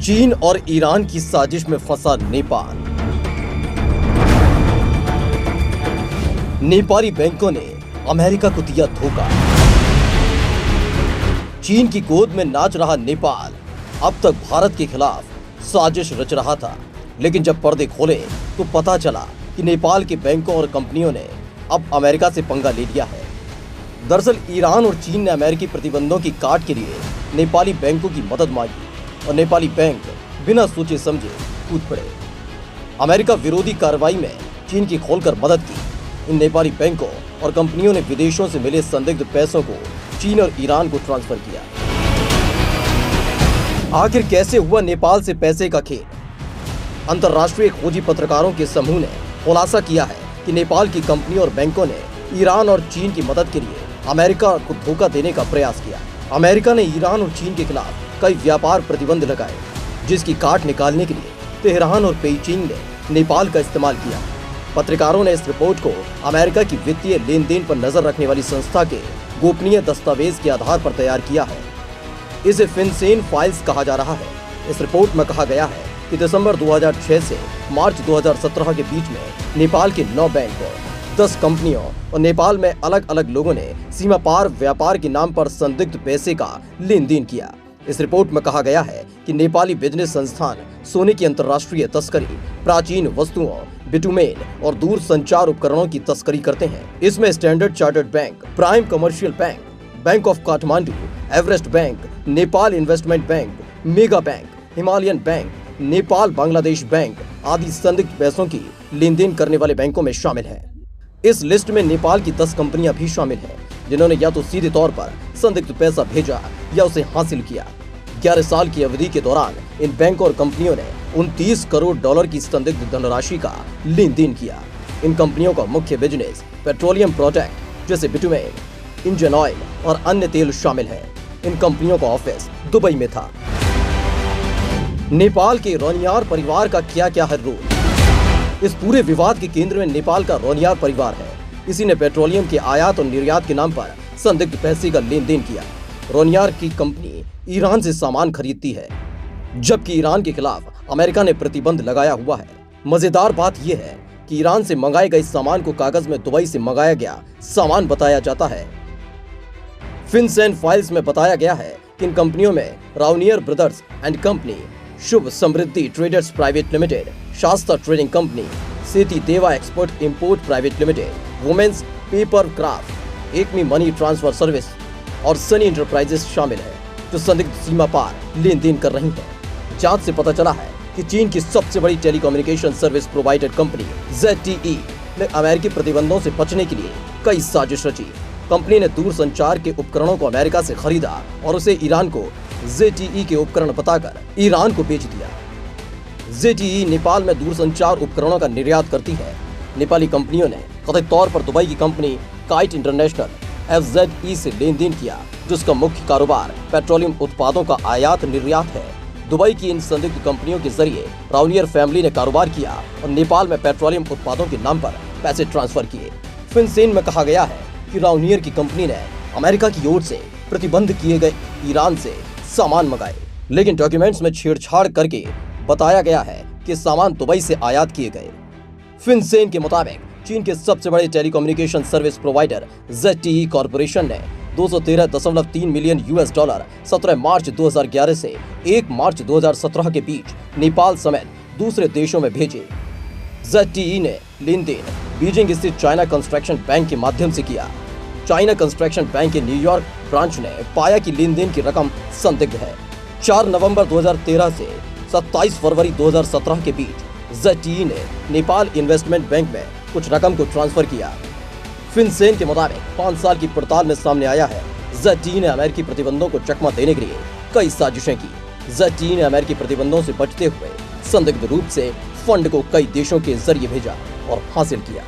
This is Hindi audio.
चीन और ईरान की साजिश में फंसा नेपाल। नेपाली बैंकों ने अमेरिका को दिया धोखा। चीन की गोद में नाच रहा नेपाल अब तक भारत के खिलाफ साजिश रच रहा था, लेकिन जब पर्दे खोले तो पता चला कि नेपाल के बैंकों और कंपनियों ने अब अमेरिका से पंगा ले लिया है। दरअसल ईरान और चीन ने अमेरिकी प्रतिबंधों की काट के लिए नेपाली बैंकों की मदद मांगी और नेपाली बैंक बिना सोचे समझे कूद पड़े। अमेरिका विरोधी कार्रवाई में चीन की खोलकर मदद की। इन नेपाली बैंकों और कंपनियों ने विदेशों से मिले संदिग्ध पैसों को चीन और ईरान को ट्रांसफर किया। आखिर कैसे हुआ नेपाल से पैसे का खेल? अंतर्राष्ट्रीय खोजी पत्रकारों के समूह ने खुलासा किया है कि नेपाल की कंपनी और बैंकों ने ईरान और चीन की मदद के लिए अमेरिका को धोखा देने का प्रयास किया। अमेरिका ने ईरान और चीन के खिलाफ कई व्यापार प्रतिबंध लगाए, जिसकी काट निकालने के लिए तेहरान और पेइचिंग ने नेपाल का इस्तेमाल किया। पत्रकारों ने इस रिपोर्ट को अमेरिका की वित्तीय लेन देन पर नजर रखने वाली संस्था के गोपनीय दस्तावेज के आधार पर तैयार किया है। इसे फिनसेन फाइल्स कहा जा रहा है। इस रिपोर्ट में कहा गया है कि दिसंबर 2006 से मार्च 2017 के बीच में नेपाल के 9 बैंक, 10 कंपनियों और नेपाल में अलग अलग लोगों ने सीमा पार व्यापार के नाम पर संदिग्ध पैसे का लेन देन किया। इस रिपोर्ट में कहा गया है कि नेपाली बिजनेस संस्थान सोने की अंतर्राष्ट्रीय तस्करी, प्राचीन वस्तुओं, बिटुमेन और दूर संचार उपकरणों की तस्करी करते हैं। इसमें standard chartered bank, prime commercial bank, bank of Kathmandu, Everest bank, Nepal investment bank, mega bank, Himalayan bank, Nepal Bangladesh bank आदि संदिग्ध पैसों की लेन देन करने वाले बैंकों में शामिल हैं। इस लिस्ट में नेपाल की 10 कंपनियां भी शामिल हैं, जिन्होंने या तो सीधे तौर पर संदिग्ध पैसा भेजा या उसे हासिल किया। 11 साल की अवधि के दौरान इन बैंकों और कंपनियों ने 29 करोड़ डॉलर की संदिग्ध धनराशि का लेन देन किया। इन कंपनियों का मुख्य बिजनेस पेट्रोलियम प्रोडक्ट जैसे बिटुमेन, इंजन ऑयल और अन्य तेल शामिल है। इन कंपनियों का ऑफिस दुबई में था। नेपाल के रोनियार परिवार का क्या क्या है रोल? इस पूरे विवाद के केंद्र में नेपाल का रोनियार परिवार है। इसी ने पेट्रोलियम के आयात और निर्यात के नाम पर संदिग्ध पैसे का लेन देन किया। रोनियार की कंपनी ईरान से सामान खरीदती है, जबकि ईरान के खिलाफ अमेरिका ने प्रतिबंध लगाया हुआ है। मजेदार बात यह है कि ईरान से मंगाए गए सामान को कागज में दुबई से मंगाया गया सामान बताया जाता है। फिनसेन फाइल्स में बताया गया है कि इन कंपनियों में Rauniyar brothers and company, Shubh Samriddhi traders private limited, Shasta trading company, Seti Deva export import private limited, women's paper craft, Acme money transfer service और सनी इंटरप्राइजेस शामिल है, जो संदिग्ध सीमा पार लेन देन कर रही हैं। जांच से पता चला है कि चीन की सबसे बड़ी telecommunication service provider company ZTE ने अमेरिकी प्रतिबंधों से बचने के लिए कई साजिश रची। कंपनी ने दूर संचार के उपकरणों को अमेरिका से खरीदा और उसे ईरान को ZTE के उपकरण बताकर ईरान को बेच दिया। ZTE नेपाल में दूरसंचार उपकरणों का निर्यात करती है। नेपाली कंपनियों ने कथित तौर पर दुबई की कंपनी काइट इंटरनेशनल FZE से लेन देन किया, जिसका मुख्य कारोबार पेट्रोलियम उत्पादों का आयात निर्यात है। दुबई की इन संदिग्ध कंपनियों के जरिए राउनियर फैमिली ने कारोबार किया और नेपाल में पेट्रोलियम उत्पादों के नाम पर पैसे ट्रांसफर किए। फिनसेन में कहा गया है कि राउनियर की कंपनी ने अमेरिका की ओर से प्रतिबंध किए गए ईरान से सामान मंगाए, लेकिन डॉक्यूमेंट्स में छेड़छाड़ करके बताया गया है कि सामान दुबई से आयात किए गए। फिनसेन के मुताबिक चीन के सबसे बड़े telecommunication service provider ZTE corporation ने 213.3 मिलियन US डॉलर 17 मार्च 2011 से 1 मार्च 2017 के बीच नेपाल समेत दूसरे देशों में भेजे। ZTE ने लेन देन बीजिंग स्थित चाइना कंस्ट्रक्शन बैंक के माध्यम से किया। चाइना कंस्ट्रक्शन बैंक के न्यूयॉर्क ब्रांच ने पाया कि लेन देन की रकम संदिग्ध है। 4 नवंबर 2013 से 27 फरवरी 2017 के बीच ZTE ने नेपाल इन्वेस्टमेंट बैंक में कुछ रकम को ट्रांसफर किया। फिनसेन के मुताबिक 5 साल की पड़ताल में सामने आया है ZTE ने अमेरिकी प्रतिबंधों को चकमा देने के लिए कई साजिशें की। ZTE ने अमेरिकी प्रतिबंधों से बचते हुए संदिग्ध रूप से फंड को कई देशों के जरिए भेजा और हासिल किया।